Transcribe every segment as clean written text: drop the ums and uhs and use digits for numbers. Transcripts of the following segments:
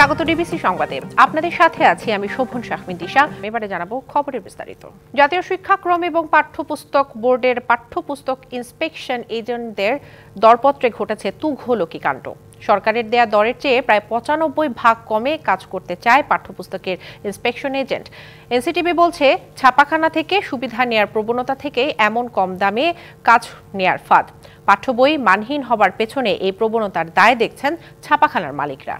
স্বাগত ডিবিসি সংবাদে। আপনাদের সাথে আছি আমি শোভন শাহমিন দিশা। এবারে জানাবো খবরের বিস্তারিত। জাতীয় শিক্ষাক্রম এবং পাঠ্যপুস্তক বোর্ডের পাঠ্যপুস্তক ইন্সপেকশন এজেন্টদের দরপত্রে ঘটেছে তুঘলকি কাণ্ড। সরকারের দেয়া দরের চেয়ে প্রায় 95 কমে কাজ করতে চায় পাঠ্যপুস্তকের ইন্সপেকশন এজেন্ট। এনসিটিবি বলছে, ছাপাখানা থেকে সুবিধা নেয়ার প্রবণতা থেকে এমন কম দামে কাজ নেয়ার ফাঁদ। পাঠ্য বই মানহীন হবার পেছনে এই প্রবণতার দায় দেখছেন ছাপাখানার মালিকরা।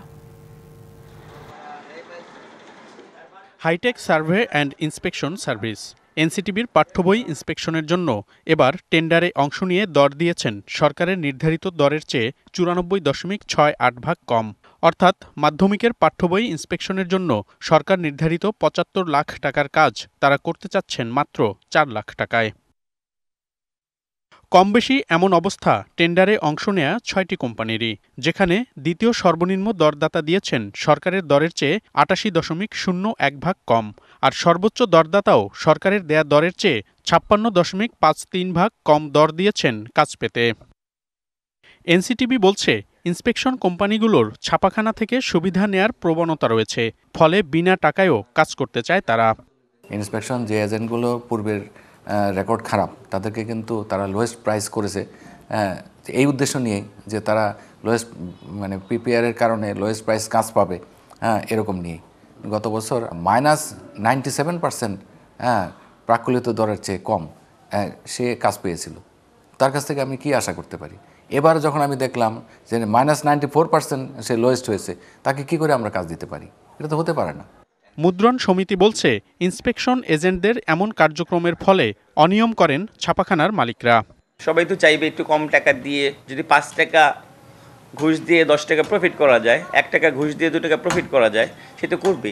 High tech survey and inspection service এনসিটিবির পাঠ্য বই ইন্সপেকশনের জন্য এবার টেন্ডারে অংশ নিয়ে দর দিয়েছেন সরকারের নির্ধারিত দরের চেয়ে 94.68 কম। অর্থাৎ মাধ্যমিকের পাঠ্য বই ইন্সপেকশনের জন্য সরকার নির্ধারিত 75 লাখ টাকার কাজ তারা করতে চাচ্ছেন মাত্র 4 লাখ টাকায়। কম বেশি এমন অবস্থা টেন্ডারে অংশ নেয়া 6টি কোম্পানিরই, যেখানে দ্বিতীয় সর্বনিম্ন দরদাতা দিয়েছেন সরকারের দরের চেয়ে 88.01 কম, আর সর্বোচ্চ দরদাতাও সরকারের দেয়া দরের চেয়ে 56.53 কম দর দিয়েছেন কাজ পেতে। এনসিটিবি বলছে, ইন্সপেকশন কোম্পানিগুলোর ছাপাখানা থেকে সুবিধা নেয়ার প্রবণতা রয়েছে, ফলে বিনা টাকায়ও কাজ করতে চায় তারা। ইন্সপেকশন যে এজেন্টগুলো পূর্বের রেকর্ড খারাপ, তাদেরকে কিন্তু তারা লোয়েস্ট প্রাইস করেছে এই উদ্দেশ্য নিয়ে যে তারা লোয়েস্ট পিপিআরের কারণে লোয়েস্ট প্রাইস কাজ পাবে, এরকম নিয়ে গত বছর -97% প্রাক্কলিত দরের চেয়ে কম সে কাজ পেয়েছিল। তার কাছ থেকে আমি কি আশা করতে পারি? এবার যখন আমি দেখলাম যে -94% সে লোয়েস্ট হয়েছে, তাকে কি করে আমরা কাজ দিতে পারি? এটা তো হতে পারে না। মুদ্রণ সমিতি বলছে, ইন্সপেকশন এজেন্টদের এমন কার্যক্রমের ফলে অনিয়ম করেন ছাপাখানার মালিকরা। সবাই তো চাইবে একটু কম টাকা দিয়ে, যদি 5 টাকা ঘুষ দিয়ে 10 টাকা প্রফিট করা যায়, 1 টাকা ঘুষ দিয়ে 2 টাকা প্রফিট করা যায়, সে তো করবে।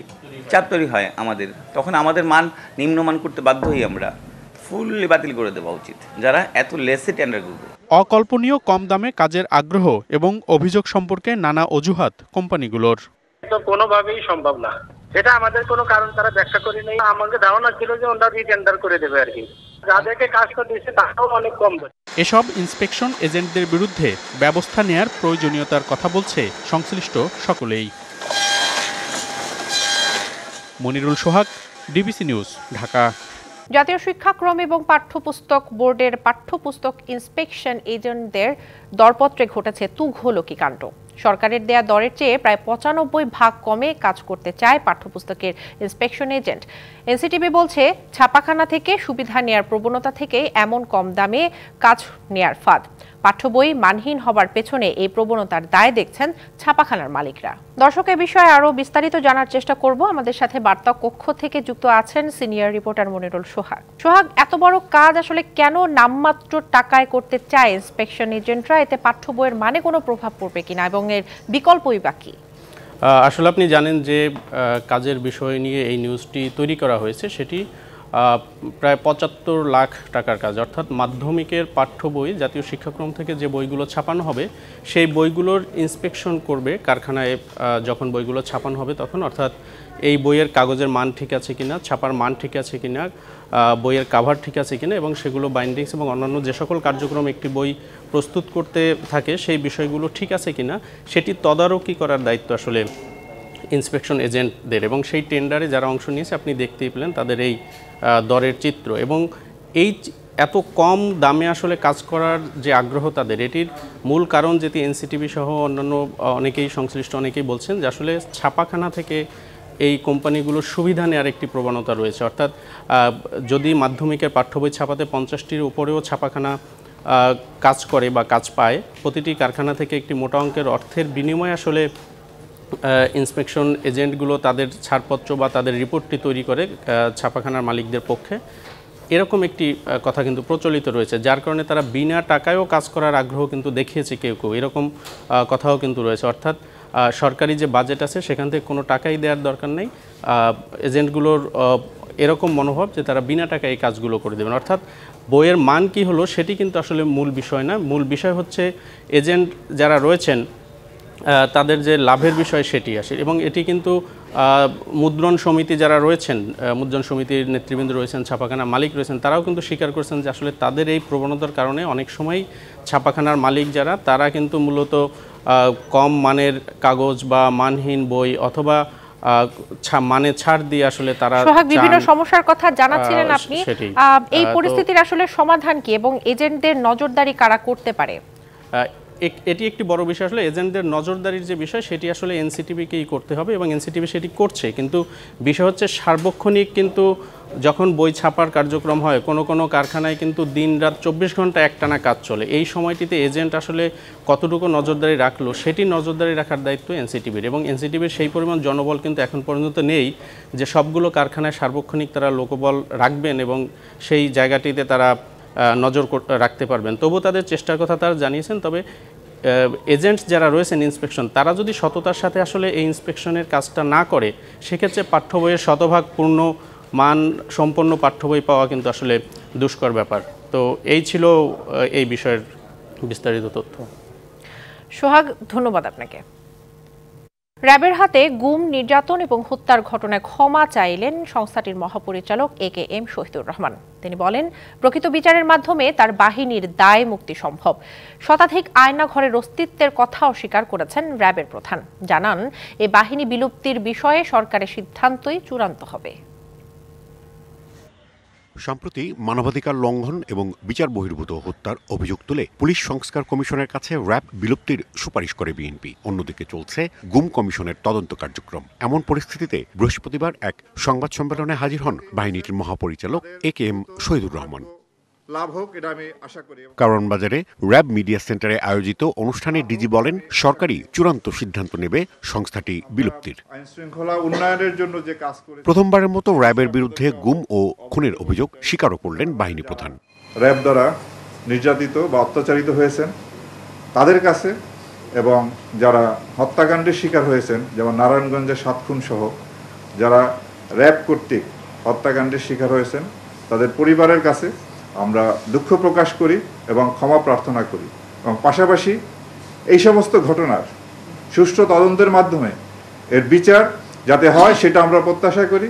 চাপ তৈরি হয় আমাদের, তখন আমাদের মান নিম্নমান করতে বাধ্য হই আমরা। ফুললি বাতিল করে দেওয়া উচিত যারা এত লেসে টেন্ডার করবে। অকল্পনীয় কম দামে কাজের আগ্রহ এবং অভিযোগ সম্পর্কে নানা অজুহাত কোম্পানিগুলোর। তো কোনোভাবেই সম্ভব না, এটা আমাদের কোনো কারণ তারা ব্যাখ্যা করে নেই। আমাকে ধারণা ছিল যে ওরা রিটেন্ডার করে দেবে আর কি, যাদেরকে কাজটা দিয়েছে তারাও অনেক কম দেয়। এসব ইন্সপেকশন এজেন্টদের বিরুদ্ধে ব্যবস্থা নেয়ার প্রয়োজনীয়তার কথা বলছে সংশ্লিষ্ট সকলেই। মনিরুল সোহাগ, ডিবিসি নিউজ, ঢাকা। জাতীয় শিক্ষাক্রম এবং পাঠ্যপুস্তক বোর্ডের পাঠ্যপুস্তক ইন্সপেকশন এজেন্টদের দরপত্রে ঘটেছে তুঘলকি কাণ্ড। সরকারের দেয়া দরের চেয়ে প্রায় 95 কমে কাজ করতে চায় পাঠ্যপুস্তকের ইন্সপেকশন এজেন্ট। এনসিটিবি বলছে, ছাপাখানা থেকে সুবিধা নেয়ার প্রবণতা থেকে এমন কম দামে কাজ নেয়ার ফাঁদ। পাঠ্য বই মানহীন হবার পেছনে এই প্রবণতার দায় দেখছেন ছাপাখানার মালিকরা। দর্শক, এ বিষয়ে আরো বিস্তারিত জানার চেষ্টা করব। আমাদের সাথে বার্তা কক্ষ থেকে যুক্ত আছেন সিনিয়র রিপোর্টার মনিরুল সোহাগ। সোহাগ, এত বড় কাজ আসলে কেন নামমাত্র টাকায় করতে চায় ইন্সপেকশন এজেন্টরা? এতে পাঠ্য বইয়ের মানে কোনো প্রভাব পড়বে কিনা এবং এর বিকল্পই বাকি? আসলে আপনি জানেন যে কাজের বিষয় নিয়ে এই নিউজটি তৈরি করা হয়েছে, সেটি প্রায় 75 লাখ টাকার কাজ। অর্থাৎ মাধ্যমিকের পাঠ্য বই জাতীয় শিক্ষাক্রম থেকে যে বইগুলো ছাপানো হবে, সেই বইগুলোর ইন্সপেকশন করবে কারখানায়। যখন বইগুলো ছাপানো হবে তখন, অর্থাৎ এই বইয়ের কাগজের মান ঠিক আছে কিনা, ছাপার মান ঠিক আছে কিনা, বইয়ের কাভার ঠিক আছে কিনা, এবং সেগুলো বাইন্ডিংস এবং অন্যান্য যে সকল কার্যক্রম একটি বই প্রস্তুত করতে থাকে সেই বিষয়গুলো ঠিক আছে কিনা, সেটি তদারকি করার দায়িত্ব আসলে ইন্সপেকশন এজেন্টদের। এবং সেই টেন্ডারে যারা অংশ নিয়েছে আপনি দেখতেই পেলেন তাদের এই দরের চিত্র। এবং এই এত কম দামে আসলে কাজ করার যে আগ্রহ তাদের, এটির মূল কারণ যেটি এনসিটিবি সহ অন্যান্য অনেকেই সংশ্লিষ্ট অনেকেই বলছেন যে আসলে ছাপাখানা থেকে এই কোম্পানিগুলোর সুবিধা নেওয়ার একটি প্রবণতা রয়েছে। অর্থাৎ যদি মাধ্যমিকের পাঠ্য বই ছাপাতে 50টির উপরেও ছাপাখানা কাজ করে বা কাজ পায়, প্রতিটি কারখানা থেকে একটি মোটা অঙ্কের অর্থের বিনিময়ে আসলে ইন্সপেকশন এজেন্টগুলো তাদের ছাড়পত্র বা তাদের রিপোর্টটি তৈরি করে ছাপাখানার মালিকদের পক্ষে। এরকম একটি কথা কিন্তু প্রচলিত রয়েছে, যার কারণে তারা বিনা টাকায়ও কাজ করার আগ্রহ কিন্তু দেখিয়েছে কেউ কেউ, এরকম কথাও কিন্তু রয়েছে। অর্থাৎ সরকারি যে বাজেট আছে সেখান থেকে কোনো টাকাই দেওয়ার দরকার নেই, এজেন্টগুলোর এরকম মনোভাব যে তারা বিনা টাকায় এই কাজগুলো করে দেবেন। অর্থাৎ বইয়ের মান কি হলো সেটি কিন্তু আসলে মূল বিষয় না, মূল বিষয় হচ্ছে এজেন্ট যারা রয়েছেন তাদের যে লাভের বিষয় সেটি আসে। এবং এটি কিন্তু মুদ্রণ সমিতি যারা রয়েছেন, মুদ্রণ সমিতির নেতৃবৃন্দ রয়েছেন, ছাপাখানার মালিক রয়েছেন, তারাও কিন্তু স্বীকার করছেন যে আসলে তাদের এই প্রবণতার কারণে অনেক সময় ছাপাখানার মালিক যারা, তারা কিন্তু মূলত কম মানের কাগজ বা মানহীন বই অথবা মানে ছাড় দিয়ে আসলে তারা বিভিন্ন সমস্যার কথা জানাচ্ছিলেন আপনি। এই পরিস্থিতির আসলে সমাধান কি এবং এজেন্টদের নজরদারি কারা করতে পারে? এটি একটি বড় বিষয়। আসলে এজেন্টদের নজরদারির যে বিষয় সেটি আসলে এনসিটিবিকেই করতে হবে এবং এনসিটিবি সেটি করছে, কিন্তু বিষয় হচ্ছে সার্বক্ষণিক কিন্তু যখন বই ছাপার কার্যক্রম হয় কোনো কারখানায় কিন্তু দিন রাত 24 ঘন্টা একটানা কাজ চলে। এই সময়টিতে এজেন্ট আসলে কতটুকু নজরদারি রাখলো সেটি নজরদারি রাখার দায়িত্ব এনসিটিবির, এবং এনসিটিবির সেই পরিমাণ জনবল কিন্তু এখন পর্যন্ত নেই যে সবগুলো কারখানায় সার্বক্ষণিক তারা লোকবল রাখবেন এবং সেই জায়গাটিতে তারা নজর রাখতে পারবেন। তবু তাদের চেষ্টার কথা তারা জানিয়েছেন। তবে এজেন্ট যারা রয়েছেন ইন্সপেকশন, তারা যদি সততার সাথে আসলে এই ইন্সপেকশনের কাজটা না করে সেক্ষেত্রে পাঠ্য বইয়ের শতভাগ পূর্ণ মান সম্পন্ন পাঠ্য বই পাওয়া কিন্তু আসলে দুষ্কর ব্যাপার। তো এই ছিল এই বিষয়ের বিস্তারিত তথ্য। সোহাগ, ধন্যবাদ আপনাকে। র্যাবের হাতে গুম, নির্যাতন এবং হত্যার ঘটনায় ক্ষমা চাইলেন সংস্থাটির মহাপরিচালক AKM শহীদুর রহমান। তিনি বলেন, প্রকৃত বিচারের মাধ্যমে তার বাহিনীর দায় মুক্তি সম্ভব। শতাধিক আয়নাঘরের অস্তিত্বের কথা অস্বীকার করেছেন র্যাবের প্রধান। জানান, এ বাহিনী বিলুপ্তির বিষয়ে সরকারের সিদ্ধান্তই চূড়ান্ত হবে। সম্প্রতি মানবাধিকার লঙ্ঘন এবং বিচার বহির্ভূত হত্যার অভিযোগ তুলে পুলিশ সংস্কার কমিশনের কাছে র্যাব বিলুপ্তির সুপারিশ করে বিএনপি। অন্যদিকে চলছে গুম কমিশনের তদন্ত কার্যক্রম। এমন পরিস্থিতিতে বৃহস্পতিবার এক সংবাদ সম্মেলনে হাজির হন বাহিনীটির মহাপরিচালক AKM শহীদুর রহমান। লাভ হোক এটা আমি আশা করি। কারণ বাজারে র্যাব মিডিয়া সেন্টারে আয়োজিত অনুষ্ঠানে ডিজি বলেন, সরকারি চূড়ান্ত সিদ্ধান্ত নেবে সংস্থাটি বিলুপ্তির। আইন শৃঙ্খলা উন্নয়নের জন্য যে কাজ করে প্রথমবারের মতো র্যাবের বিরুদ্ধে গুম ও খুনের অভিযোগ স্বীকারও করলেন বাহিনী প্রধান। র্যাব দ্বারা নির্যাতিত বা অত্যাচারিত হয়েছেন তাদের কাছে এবং যারা হত্যাকাণ্ডের শিকার হয়েছেন, যেমন নারায়ণগঞ্জের 7 খুন সহ যারা র্যাব কর্তৃক হত্যাকাণ্ডের শিকার হয়েছেন তাদের পরিবারের কাছে আমরা দুঃখ প্রকাশ করি এবং ক্ষমা প্রার্থনা করি, এবং পাশাপাশি এই সমস্ত ঘটনার সুষ্ঠু তদন্তের মাধ্যমে এর বিচার যাতে হয় সেটা আমরা প্রত্যাশা করি।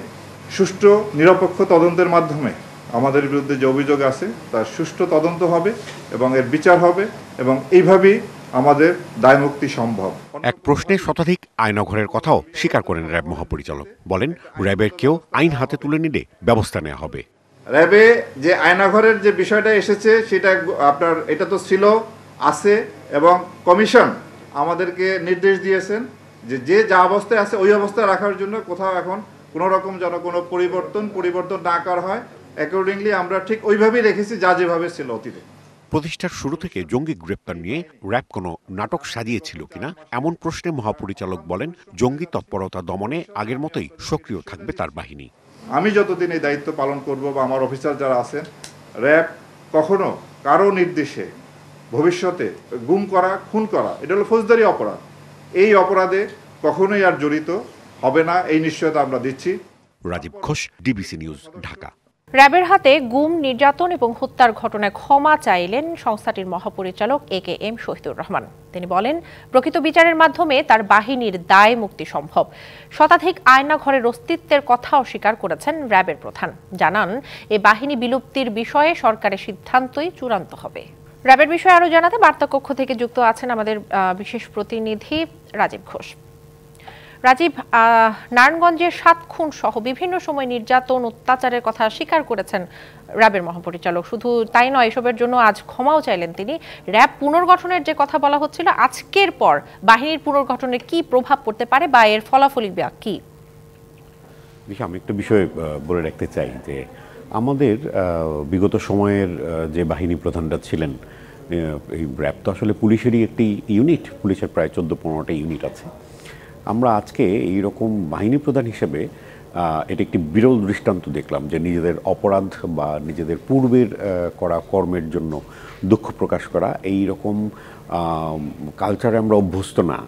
সুষ্ঠু নিরপেক্ষ তদন্তের মাধ্যমে আমাদের বিরুদ্ধে যে অভিযোগ আছে তার সুষ্ঠু তদন্ত হবে এবং এর বিচার হবে, এবং এইভাবেই আমাদের দায়মুক্তি সম্ভব। এক প্রশ্নে শতাধিক আয়নাঘরের কথাও স্বীকার করেন র্যাব মহাপরিচালক। বলেন, র্যাবের কেউ আইন হাতে তুলে নিলে ব্যবস্থা নেওয়া হবে। র্যাবে যে আয়নাঘরের যে বিষয়টা এসেছে সেটা আপনার এটা তো ছিল, আছে, এবং কমিশন আমাদেরকে নির্দেশ দিয়েছেন যে যে যা অবস্থায় আছে ওই অবস্থায় রাখার জন্য। কোথাও এখন কোনো রকম যেন কোনো পরিবর্তন না করা হয়, অ্যাকর্ডিংলি আমরা ঠিক ওইভাবেই রেখেছি যা যেভাবে ছিল অতীতে। প্রতিষ্ঠার শুরু থেকে জঙ্গি গ্রেপ্তার নিয়ে র্যাব কোনো নাটক সাজিয়েছিল কিনা এমন প্রশ্নে মহাপরিচালক বলেন, জঙ্গি তৎপরতা দমনে আগের মতোই সক্রিয় থাকবে তার বাহিনী। আমি যতদিন এই দায়িত্ব পালন করব বা আমার অফিসার যারা আছেন, র্যাব কখনো কারো নির্দেশে ভবিষ্যতে গুম করা, খুন করা, এটা হলো ফৌজদারি অপরাধ, এই অপরাধে কখনোই আর জড়িত হবে না, এই নিশ্চয়তা আমরা দিচ্ছি। Rajib Ghosh, DBC news, Dhaka. র্যাবের হাতে গুম, নির্যাতন এবং হত্যার ঘটনায় ক্ষমা চাইলেন সংস্থাটির মহাপরিচালক AKM শহীদুর রহমান। তিনি বলেন, প্রকৃত বিচারের মাধ্যমে তার বাহিনীর দায় মুক্তি সম্ভব। শতাধিক আয়নাঘরের অস্তিত্বের কথা অস্বীকার করেছেন র্যাবের প্রধান। জানান, এ বাহিনী বিলুপ্তির বিষয়ে সরকারের সিদ্ধান্তই চূড়ান্ত হবে। র্যাবের বিষয়ে আরো জানাতে বার্তাকক্ষ থেকে যুক্ত আছেন আমাদের বিশেষ প্রতিনিধি রাজীব ঘোষ। রাজীব, নারায়ণগঞ্জের 7 খুন সহ বিভিন্ন সময় নির্যাতন, অত্যাচারের কথা স্বীকার করেছেন র্যাবের মহাপরিচালক। শুধু তাই নয়, এসবের জন্য আজ ক্ষমাও চাইলেন তিনি। র্যাব পুনর্গঠনের যে কথা বলা হচ্ছিল, আজকের পর বাহিনীর পুনর্গঠনের কি প্রভাব পড়তে পারে বা এর ফলাফলই বা কি? আমি একটা বিষয় বলে রাখতে চাই যে আমাদের বিগত সময়ের যে বাহিনী প্রধানরা ছিলেন, এই র্যাব তো আসলে পুলিশেরই একটি ইউনিট, পুলিশের প্রায় 14-15টা ইউনিট আছে। আমরা আজকে এই রকম বাহিনী প্রধান হিসেবে এটা একটি বিরল দৃষ্টান্ত দেখলাম যে নিজেদের অপরাধ বা নিজেদের পূর্বের করা কর্মের জন্য দুঃখ প্রকাশ করা, এই রকম কালচারে আমরা অভ্যস্ত না।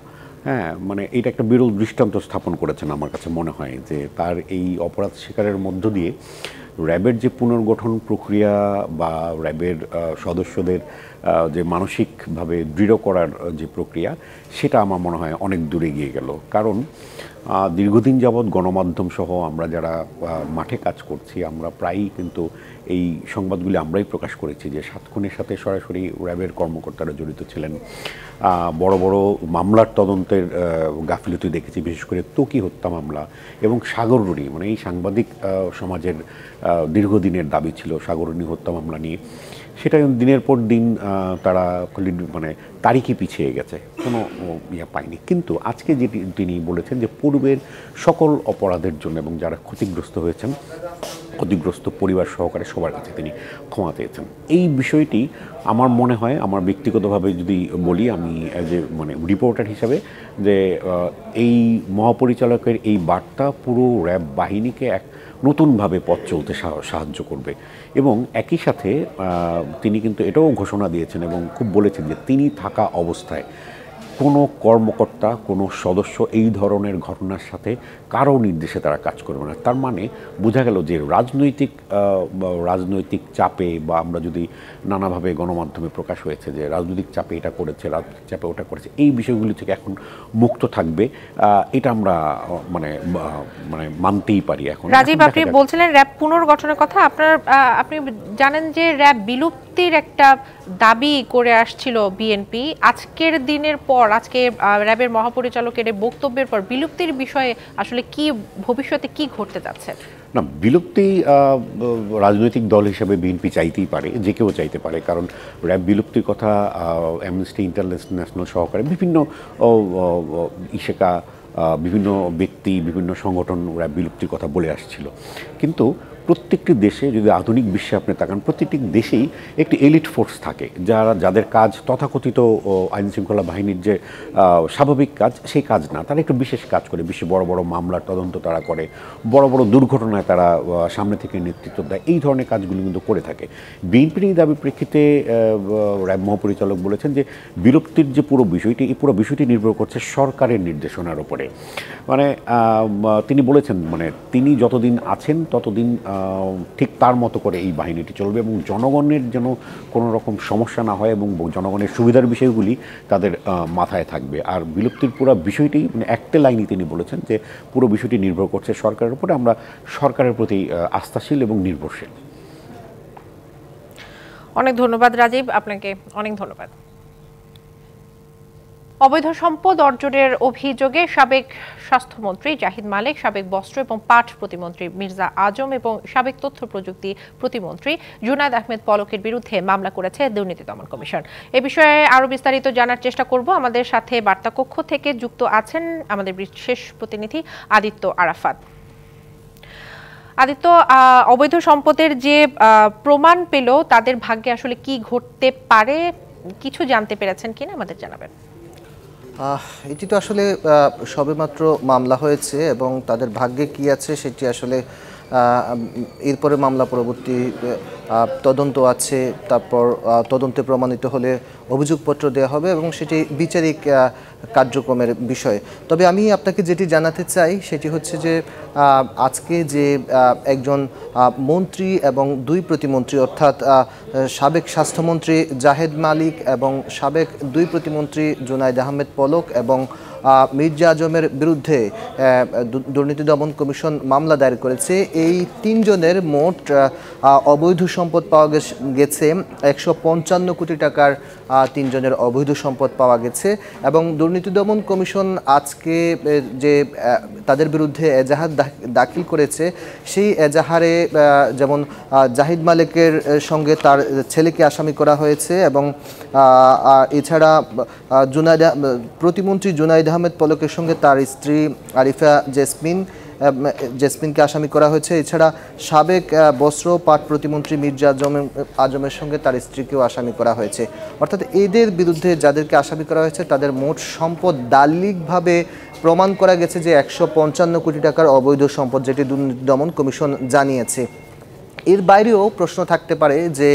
হ্যাঁ, মানে এটা একটা বিরল দৃষ্টান্ত স্থাপন করেছেন আমার কাছে মনে হয় যে তার এই অপরাধ স্বীকারের মধ্য দিয়ে র্যাবের যে পুনর্গঠন প্রক্রিয়া বা র্যাবের সদস্যদের যে মানসিকভাবে দৃঢ় করার যে প্রক্রিয়া, সেটা আমার মনে হয় অনেক দূরে গিয়ে গেল। কারণ দীর্ঘদিন যাবৎ গণমাধ্যম সহ আমরা যারা মাঠে কাজ করছি আমরা প্রায়ই কিন্তু এই সংবাদগুলি আমরাই প্রকাশ করেছি যে 7 খুনের সাথে সরাসরি র্যাবের কর্মকর্তারা জড়িত ছিলেন। বড় বড় মামলার তদন্তের গাফিলতি দেখেছি, বিশেষ করে ত্বকী হত্যা মামলা এবং সাগররুনি, মানে এই সাংবাদিক সমাজের দীর্ঘদিনের দাবি ছিল সাগররুনি হত্যা মামলা নিয়ে। সেটা দিনের পর দিন তারা মানে তারিখই পিছিয়ে গেছে, কোনো ইয়ে পায়নি। কিন্তু আজকে যেটি তিনি বলেছেন যে পূর্বের সকল অপরাধের জন্য এবং যারা ক্ষতিগ্রস্ত হয়েছেন, ক্ষতিগ্রস্ত পরিবার সহকারে সবার কাছে তিনি ক্ষমা চেয়েছেন। এই বিষয়টি আমার মনে হয়, আমার ব্যক্তিগতভাবে যদি বলি, আমি অ্যাজ এ মানে রিপোর্টার হিসাবে, যে এই মহাপরিচালকের এই বার্তা পুরো র্যাব বাহিনীকে এক নতুনভাবে পথ চলতে সাহায্য করবে। এবং একই সাথে তিনি কিন্তু এটাও ঘোষণা দিয়েছেন এবং খুব বলেছেন যে তিনি থাকা অবস্থায় কোনো কর্মকর্তা, কোনো সদস্য এই ধরনের ঘটনার সাথে কারো নির্দেশে তারা কাজ করবে না। তার মানে বোঝা গেল যে রাজনৈতিক চাপে, বা আমরা যদি নানাভাবে গণমাধ্যমে প্রকাশ হয়েছে যে রাজনৈতিক চাপে এটা করেছে, রাজনৈতিক চাপে ওটা করেছে, এই বিষয়গুলি থেকে এখন মুক্ত থাকবে, এটা আমরা মানে মানতেই পারি। এখন রাজীব, আপনি বলছিলেন র্যাব পুনর্গঠনের কথা। আপনি জানেন যে র্যাব বিলুপ্তির একটা দাবি করে আসছিল বিএনপি। আজকের দিনের পর, আজকে র্যাবের মহাপরিচালকের বক্তব্যের পর বিলুপ্তির বিষয়ে আসলে কি ভবিষ্যতে কি ঘটতে যাচ্ছে? না, বিলুপ্তি রাজনৈতিক দল হিসেবে বিএনপি চাইতেই পারে, যে কেউ চাইতে পারে, কারণ র্যাব বিলুপ্তির কথা অ্যামনেস্টি ইন্টারন্যাশনাল সহকারে বিভিন্ন ইশাকা, বিভিন্ন ব্যক্তি, বিভিন্ন সংগঠন র্যাব বিলুপ্তির কথা বলে আসছিল। কিন্তু প্রত্যেকটি দেশে, যদি আধুনিক বিশ্বে আপনি তাকান, প্রত্যেকটি দেশেই একটি এলিট ফোর্স থাকে, যাদের কাজ তথাকথিত আইনশৃঙ্খলা বাহিনীর যে স্বাভাবিক কাজ, সেই কাজ না, তারা একটু বিশেষ কাজ করে। বিশ্বে বড় বড় মামলার তদন্ত তারা করে, বড় বড় দুর্ঘটনায় তারা সামনে থেকে নেতৃত্ব দেয়, এই ধরনের কাজগুলি কিন্তু করে থাকে। বিএনপির এই দাবির প্রেক্ষিতে র্যাব মহাপরিচালক বলেছেন যে বিলুপ্তির যে পুরো বিষয়টি, এই পুরো বিষয়টি নির্ভর করছে সরকারের নির্দেশনার উপরে। মানে তিনি বলেছেন, মানে তিনি যতদিন আছেন ততদিন ঠিক তার মতো করে এই বাহিনীটি চলবে এবং জনগণের যেন কোনো রকম সমস্যা না হয় এবং জনগণের সুবিধার বিষয়গুলি তাদের মাথায় থাকবে। আর বিলুপ্তির পুরো বিষয়টি মানে একটা লাইনই তিনি বলেছেন যে পুরো বিষয়টি নির্ভর করছে সরকারের উপরে, আমরা সরকারের প্রতি আস্থাশীল এবং নির্ভরশীল। অনেক ধন্যবাদ রাজীব, আপনাকে অনেক ধন্যবাদ। অবৈধ সম্পদ অর্জনের অভিযোগে সাবেক স্বাস্থ্যমন্ত্রী জাহিদ মালিক, সাবেক বস্ত্র এবং পাট প্রতিমন্ত্রী মির্জা আজম এবং সাবেক তথ্য প্রযুক্তি প্রতিমন্ত্রী জুনায়েদ আহমেদ পলকের বিরুদ্ধে মামলা করেছে দুর্নীতি দমন কমিশন। এ বিষয়ে আরো বিস্তারিত জানার চেষ্টা করব। আমাদের সাথে বার্তা কক্ষ থেকে যুক্ত আছেন আমাদের বিশেষ প্রতিনিধি আদিত্য আরাফাত। আদিত্য, অবৈধ সম্পদের যে প্রমাণ পেল, তাদের ভাগ্যে আসলে কি ঘটতে পারে, কিছু জানতে পেরেছেন কিনা আমাদের জানাবেন। এটি তো আসলে সবেমাত্র মামলা হয়েছে এবং তাদের ভাগ্যে কি আছে সেটি আসলে এরপরে মামলা পরবর্তী তদন্ত আছে, তারপর তদন্তে প্রমাণিত হলে অভিযোগপত্র দেওয়া হবে এবং সেটি বিচারিক কার্যক্রমের বিষয়। তবে আমি আপনাকে যেটি জানাতে চাই সেটি হচ্ছে যে আজকে যে একজন মন্ত্রী এবং দুই প্রতিমন্ত্রী, অর্থাৎ সাবেক স্বাস্থ্যমন্ত্রী জাহেদ মালিক এবং সাবেক দুই প্রতিমন্ত্রী জুনায়েদ আহমেদ পলক এবং মির্জা আজমের বিরুদ্ধে দুর্নীতি দমন কমিশন মামলা দায়ের করেছে। এই তিনজনের মোট অবৈধ সম্পদ পাওয়া গেছে 155 কোটি টাকার, তিনজনের অবৈধ সম্পদ পাওয়া গেছে। এবং দুর্নীতি দমন কমিশন আজকে যে তাদের বিরুদ্ধে এজাহার দাখিল করেছে, সেই এজাহারে যেমন জাহিদ মালিকের সঙ্গে তার ছেলেকে আসামি করা হয়েছে এবং এছাড়া প্রতিমন্ত্রী জুনায়েদ আহমেদ পলকের সঙ্গে তার স্ত্রী আরিফা জেসমিনকে আসামি করা হয়েছে। এছাড়া সাবেক বস্ত্র পাট প্রতিমন্ত্রী মির্জা আজমের সঙ্গে তার স্ত্রীকেও আসামি করা হয়েছে। অর্থাৎ এদের বিরুদ্ধে যাদেরকে আসামি করা হয়েছে তাদের মোট সম্পদ দালিলিকভাবে প্রমাণ করা গেছে যে 155 কোটি টাকার অবৈধ সম্পদ, যেটি দুর্নীতি দমন কমিশন জানিয়েছে। এর বাইরেও প্রশ্ন থাকতে পারে যে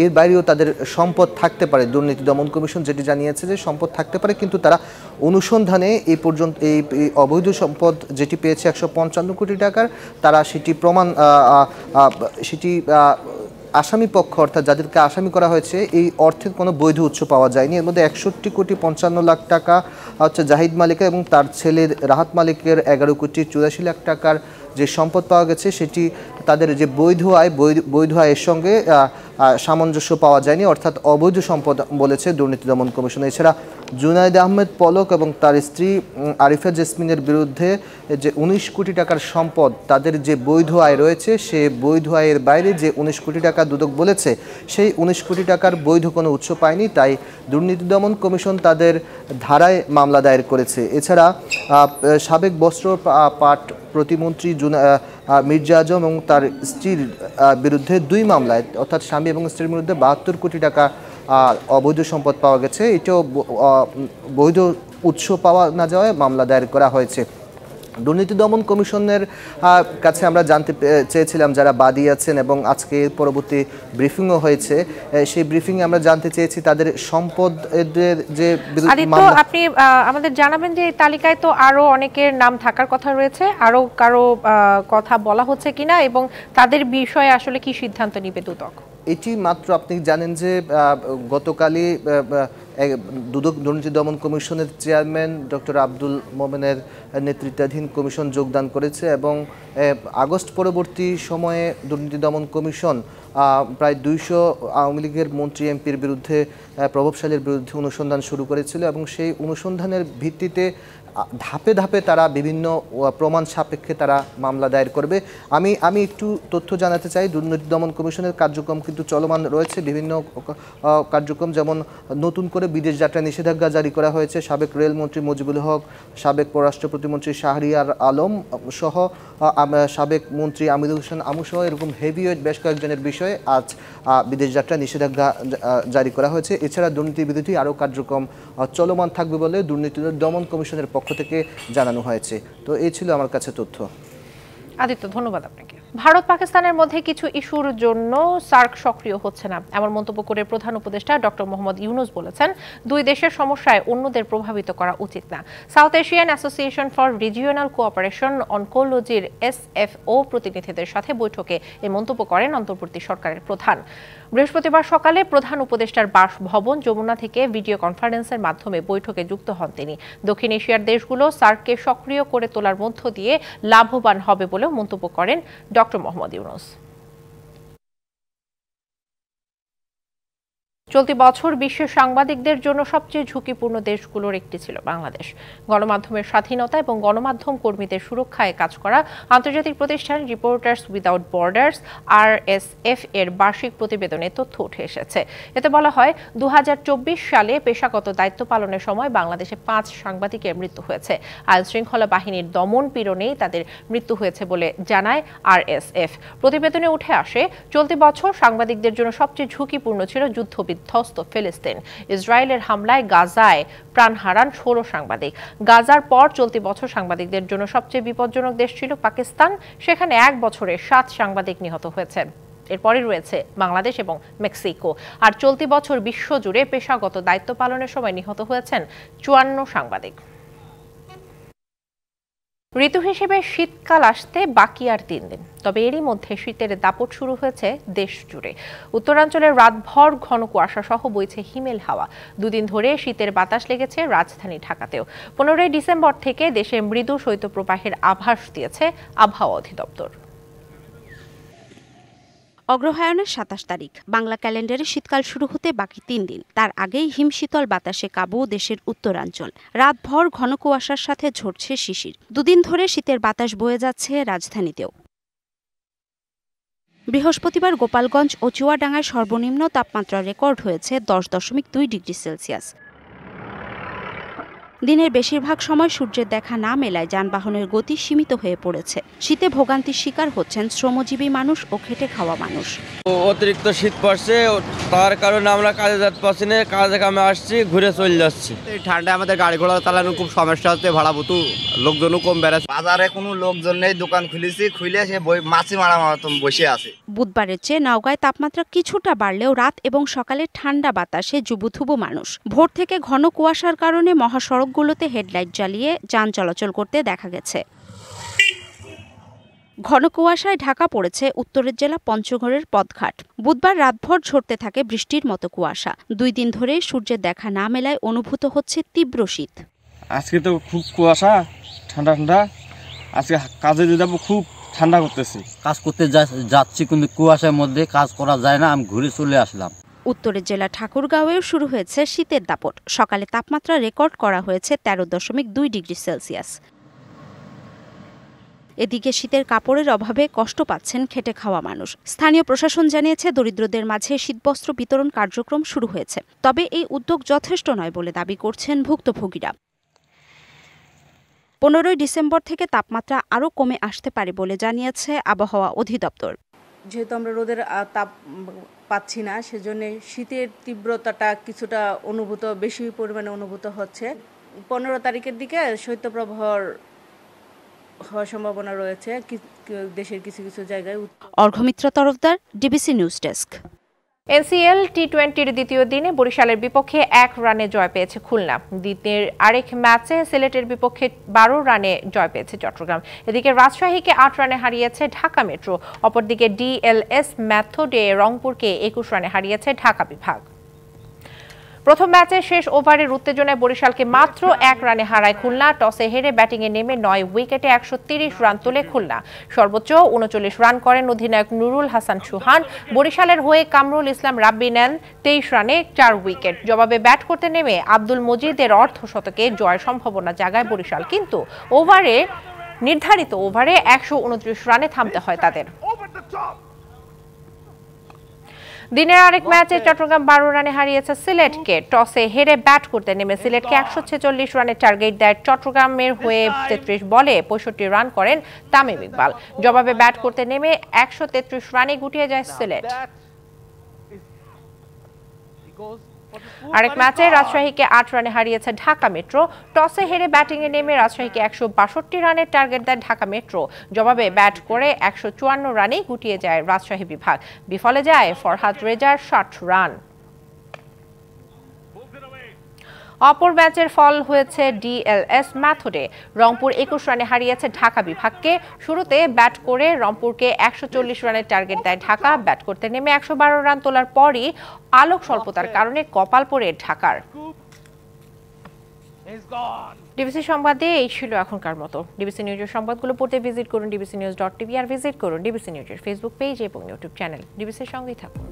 এর বাইরেও তাদের সম্পদ থাকতে পারে। দুর্নীতি দমন কমিশন যেটি জানিয়েছে যে সম্পদ থাকতে পারে, কিন্তু তারা অনুসন্ধানে এই পর্যন্ত এই অবৈধ সম্পদ যেটি পেয়েছে 155 কোটি টাকার, তারা সেটি আসামি পক্ষ অর্থাৎ যাদেরকে আসামি করা হয়েছে এই অর্থের কোনো বৈধ উৎস পাওয়া যায়নি। এর মধ্যে 61,55,00,000 টাকা হচ্ছে জাহিদ মালিকের এবং তার ছেলের রাহাত মালিকের 11,84,00,000 টাকার যে সম্পদ পাওয়া গেছে সেটি তাদের যে বৈধ আয়ের সঙ্গে সামঞ্জস্য পাওয়া যায়নি, অর্থাৎ অবৈধ সম্পদ বলেছে দুর্নীতি দমন কমিশন। এছাড়া জুনায়েদ আহমেদ পলক এবং তার স্ত্রী আরিফা জেসমিনের বিরুদ্ধে যে 19 কোটি টাকার সম্পদ তাদের যে বৈধ আয় রয়েছে সে বৈধ আয়ের বাইরে যে 19 কোটি টাকা দুদক বলেছে সেই 19 কোটি টাকার বৈধ কোনো উৎস পায়নি, তাই দুর্নীতি দমন কমিশন তাদের ধারায় মামলা দায়ের করেছে। এছাড়া সাবেক বস্ত্র পাট প্রতিমন্ত্রী মির্জা আজম এবং তার স্ত্রীর বিরুদ্ধে 2 মামলায় অর্থাৎ স্বামী এবং স্ত্রীর বিরুদ্ধে 72 কোটি টাকা অবৈধ সম্পদ পাওয়া গেছে। এটাও বৈধ উৎস পাওয়া না যাওয়ায় মামলা দায়ের করা হয়েছে। দুর্নীতি দমন কমিশনের কাছে আমরা জানতে চেয়েছিলাম যারা বাদী আছেন এবং আজকে পরবর্তী ব্রিফিংও হয়েছে, সেই ব্রিফিংয়ে আমরা জানতে চেয়েছি তাদের সম্পদের যে আপনি আমাদের জানাবেন যে এই তালিকায় তো আরো অনেকের নাম থাকার কথা রয়েছে, আরো কারো কথা বলা হচ্ছে কিনা এবং তাদের বিষয়ে আসলে কি সিদ্ধান্ত নিবে দুদক? এটি মাত্র আপনি জানেন যে গতকালই দুদক দুর্নীতি দমন কমিশনের চেয়ারম্যান ডক্টর আব্দুল মোমেনের নেতৃত্বাধীন কমিশন যোগদান করেছে এবং আগস্ট পরবর্তী সময়ে দুর্নীতি দমন কমিশন প্রায় 200 আওয়ামী লীগের মন্ত্রী এমপির বিরুদ্ধে প্রভাবশালীর বিরুদ্ধে অনুসন্ধান শুরু করেছিল এবং সেই অনুসন্ধানের ভিত্তিতে ধাপে ধাপে তারা বিভিন্ন প্রমাণ সাপেক্ষে তারা মামলা দায়ের করবে। আমি একটু তথ্য জানাতে চাই, দুর্নীতি দমন কমিশনের কার্যক্রম কিন্তু চলমান রয়েছে, বিভিন্ন কার্যক্রম, যেমন নতুন করে বিদেশ যাত্রা নিষেধাজ্ঞা জারি করা হয়েছে। সাবেক রেলমন্ত্রী মুজিবুল হক, সাবেক পররাষ্ট্র প্রতিমন্ত্রী শাহরিয়ার আলম সহ সাবেক মন্ত্রী আমিরুল হোসেন আমু সহ এরকম হেভিওয়েট বেশ কয়েকজনের বিষয়ে আজ বিদেশ যাত্রা নিষেধাজ্ঞা জারি করা হয়েছে। এছাড়া দুর্নীতি বিরোধী আরও কার্যক্রম চলমান থাকবে বলে দুর্নীতি দমন কমিশনের পক্ষ থেকে জানানো হয়েছে। তো এই ছিল আমার কাছে তথ্য। আদিত্য, ধন্যবাদ আপনাকে। ভারত পাকিস্তানের মধ্যে কিছু ইস্যুর জন্য সার্ক সক্রিয় হচ্ছে না এমন মন্তব্য করে প্রধান উপদেষ্টা ডক্টর মোহাম্মদ ইউনূস বলেছেন, 2 দেশের সমস্যায় অন্যদের প্রভাবিত করা উচিত না। South Asian Association for Regional Cooperation অনকোলজির SFO প্রতিনিধিদের সাথে বৈঠকে এই মন্তব্য করেন অন্তর্বর্তী সরকারের প্রধান। বৃহস্পতিবার সকালে প্রধান উপদেষ্টার বাসভবন যমুনা থেকে ভিডিও কনফারেন্সের মাধ্যমে বৈঠকে যুক্ত হন তিনি। দক্ষিণ এশিয়ার দেশগুলো সার্ককে সক্রিয় করে তোলার মধ্য দিয়ে লাভবান হবে বলেও মন্তব্য করেন ডক্টর মোহাম্মদ ইউনূস। চলতি বছর বিশ্বের সাংবাদিকদের জন্য সবচেয়ে ঝুঁকিপূর্ণ দেশগুলোর একটি ছিল বাংলাদেশ। গণমাধ্যমের স্বাধীনতা এবং গণমাধ্যম কর্মীদের সুরক্ষায় কাজ করা আন্তর্জাতিক প্রতিষ্ঠান রিপোর্টার্স উইদাউট বর্ডার্স RSF এর বার্ষিক প্রতিবেদনে তথ্য উঠে এসেছে। এতে বলা হয় 2024 সালে পেশাগত দায়িত্ব পালনের সময় বাংলাদেশে 5 সাংবাদিকের মৃত্যু হয়েছে। আইনশৃঙ্খলা বাহিনীর দমন পীড়নেই তাদের মৃত্যু হয়েছে বলে জানায় RSF। প্রতিবেদনে উঠে আসে, চলতি বছর সাংবাদিকদের জন্য সবচেয়ে ঝুঁকিপূর্ণ ছিল যুদ্ধবিধ্বস্ত ফিলিস্তিন। ইসরায়েলের হামলায় গাজায় প্রাণ হারান 16 সাংবাদিক। গাজার পর চলতি বছর সাংবাদিকদের জন্য সবচেয়ে বিপজ্জনক দেশ ছিল পাকিস্তান। সেখানে 1 বছরে 7 সাংবাদিক নিহত হয়েছেন। এরপরে রয়েছে বাংলাদেশ এবং মেক্সিকো। আর চলতি বছর বিশ্বজুড়ে পেশাগত দায়িত্ব পালনের সময় নিহত হয়েছেন 54 সাংবাদিক। ঋতু হিসেবে শীতকাল আসতে বাকি আর 3 দিন, তবে এরই মধ্যে শীতের দাপট শুরু হয়েছে দেশ জুড়ে। উত্তরাঞ্চলের রাতভর ঘন কুয়াশা সহ বইছে হিমেল হাওয়া। 2 দিন ধরে শীতের বাতাস লেগেছে রাজধানী ঢাকাতেও। 15 ডিসেম্বর থেকে দেশে মৃদু শৈত্যপ্রবাহের আভাস দিয়েছে আবহাওয়া অধিদপ্তর। অগ্রহায়ণের 27 তারিখ, বাংলা ক্যালেন্ডারে শীতকাল শুরু হতে বাকি 3 দিন। তার আগেই হিমশীতল বাতাসে কাবু দেশের উত্তরাঞ্চল। রাতভর ঘন কুয়াশার সাথে ঝরছে শিশির। 2 দিন ধরে শীতের বাতাস বয়ে যাচ্ছে রাজধানীতেও। বৃহস্পতিবার গোপালগঞ্জ ও চুয়াডাঙ্গায় সর্বনিম্ন তাপমাত্রা রেকর্ড হয়েছে 10.2 ডিগ্রি সেলসিয়াস। দিনের বেশিরভাগ সময় সূর্যের দেখা না মেলায় যানবাহনের গতি সীমিত হয়ে পড়েছে। শীতে ভোগান্তির শিকার হচ্ছেন শ্রমজীবী মানুষ ও খেটে খাওয়া মানুষ। অতিরিক্ত শীত পড়ছে, তার কারণে আমরা কাজে যেতে পারছি না, কাজে কামে আসছি, ঘুরে চলে যাচ্ছি। এই ঠান্ডায় আমাদের গাড়ি ঘোড়া চালানো খুব সমস্যা হচ্ছে, ভাড়া ভুতু লোকজনও কম বেড়াচ্ছে। বাজারে কোনো লোকজন নেই, দোকান খুলে সে মাছি মারা মতন বসে আছে। বুধবারের চেয়ে নওগাঁয় তাপমাত্রা কিছুটা বাড়লেও রাত এবং সকালে ঠান্ডা বাতাসে জুবুথুবু মানুষ। ভোর থেকে ঘন কুয়াশার কারণে মহাসড়কগুলোতে হেডলাইট জ্বালিয়ে যান চলাচল করতে দেখা গেছে। ঘন কুয়াশায় ঢাকা পড়েছে উত্তরের জেলা পঞ্চগড়ের পথঘাট। বুধবার রাতভর ঝরতে থাকে বৃষ্টির মতো কুয়াশা। 2 দিন ধরে সূর্যের দেখা না মেলায় অনুভূত হচ্ছে তীব্র শীত। আজকে তো খুব কুয়াশা, ঠান্ডা ঠান্ডা। আজকে কাজে যাবো, খুব ঠান্ডা করতেছে। কাজ করতে যাচ্ছি কিন্তু কুয়াশার মধ্যে কাজ করা যায় না, আমি ঘুরে চলে আসলাম। উত্তরের জেলা ঠাকুরগাঁওয়েও শুরু হয়েছে শীতের দাপট। সকালে তাপমাত্রা রেকর্ড করা হয়েছে 13.2 ডিগ্রি সেলসিয়াস। এদিকে শীতের কাপড়ের অভাবে কষ্ট পাচ্ছেন খেটে খাওয়া মানুষ। স্থানীয় প্রশাসন জানিয়েছে দরিদ্রদের মাঝে শীতবস্ত্র বিতরণ কার্যক্রম শুরু হয়েছে। তবে এই উদ্যোগ যথেষ্ট নয় বলে দাবি করছেন ভুক্তভোগীরা। 15 ডিসেম্বর থেকে তাপমাত্রা আরও কমে আসতে পারে বলে জানিয়েছে আবহাওয়া অধিদপ্তর। যেহেতু আমরা রোদের তাপ পাচ্ছি না, সেজন্য শীতের তীব্রতাটা কিছুটা বেশি পরিমাণে অনুভূত হচ্ছে। 15 তারিখের দিকে শৈত্যপ্রবাহর হওয়ার সম্ভাবনা রয়েছে দেশের কিছু কিছু জায়গায়। Arghyamitra Tarafdar, DBC news desk. NCL টি20-র দ্বিতীয় দিনে বরিশালের বিপক্ষে 1 রানে জয় পেয়েছে খুলনা। দিনের আরেক ম্যাচে সিলেটের বিপক্ষে 12 রানে জয় পেয়েছে চট্টগ্রাম। এদিকে রাজশাহীকে 8 রানে হারিয়েছে ঢাকা মেট্রো। অপরদিকে ডিএলএস মেথডে রংপুরকে 21 রানে হারিয়েছে ঢাকা বিভাগ। প্রথম ম্যাচে শেষ ওভারের উত্তেজনায় বরিশালকে মাত্র 1 রানে হারায় খুলনা। টসে হেরে ব্যাটিংয়ে নেমে 9 উইকেটে 130 রান তোলে খুলনা। সর্বোচ্চ 39 রান করেন অধিনায়ক নুরুল হাসান সুহান। বরিশালের হয়ে কামরুল ইসলাম রাব্বি নেন 23 রানে 4 উইকেট। জবাবে ব্যাট করতে নেমে আব্দুল মজিদের অর্ধশতকে জয়ের সম্ভাবনা জাগায় বরিশাল, কিন্তু নির্ধারিত ওভারে 129 রানে থামতে হয় তাদের। দিনের আরেক ম্যাচে চট্টগ্রাম 12 রানে হারিয়েছে সিলেটকে। টসে হেরে ব্যাট করতে নেমে সিলেটকে 146 রানের টার্গেট দেয় চট্টগ্রামের হয়ে 33 বলে 65 রান করেন তামিম ইকবাল। জবাবে ব্যাট করতে নেমে 133 রানে গুটিয়ে যায় সিলেট। আরেক ম্যাচে রাজশাহীকে 8 রানে হারিয়েছে ঢাকা মেট্রো। টসে হেরে ব্যাটিংয়ে নেমে রাজশাহীকে 162 রানের টার্গেট দেয় ঢাকা মেট্রো। জবাবে ব্যাট করে 154 রানেই গুটিয়ে যায় রাজশাহী বিভাগ। বিফলে যায় ফরহাদ রেজার 60 রান। অপর ম্যাচের ফল হয়েছে ডিএলএস মেথডে। রংপুর 21 রানে হারিয়েছে ঢাকা বিভাগকে। শুরুতে ব্যাট করে রংপুরকে 140 রানের টার্গেট দেয় ঢাকা। ব্যাট করতে নেমে 112 রান তোলার পরই আলোক স্বল্পতার কারণে কপাল পড়ে ঢাকার। ডিবিসি সংবাদে এই ছিল এখনকার মতো। ডিবিসি নিউজের সংবাদগুলো পড়তে ভিজিট করুন dbcnews.tv আর ভিজিট করুন ডিবিসি নিউজের ফেসবুক পেজ এবং ইউটিউব চ্যানেল। ডিবিসির সঙ্গেই থাকুন।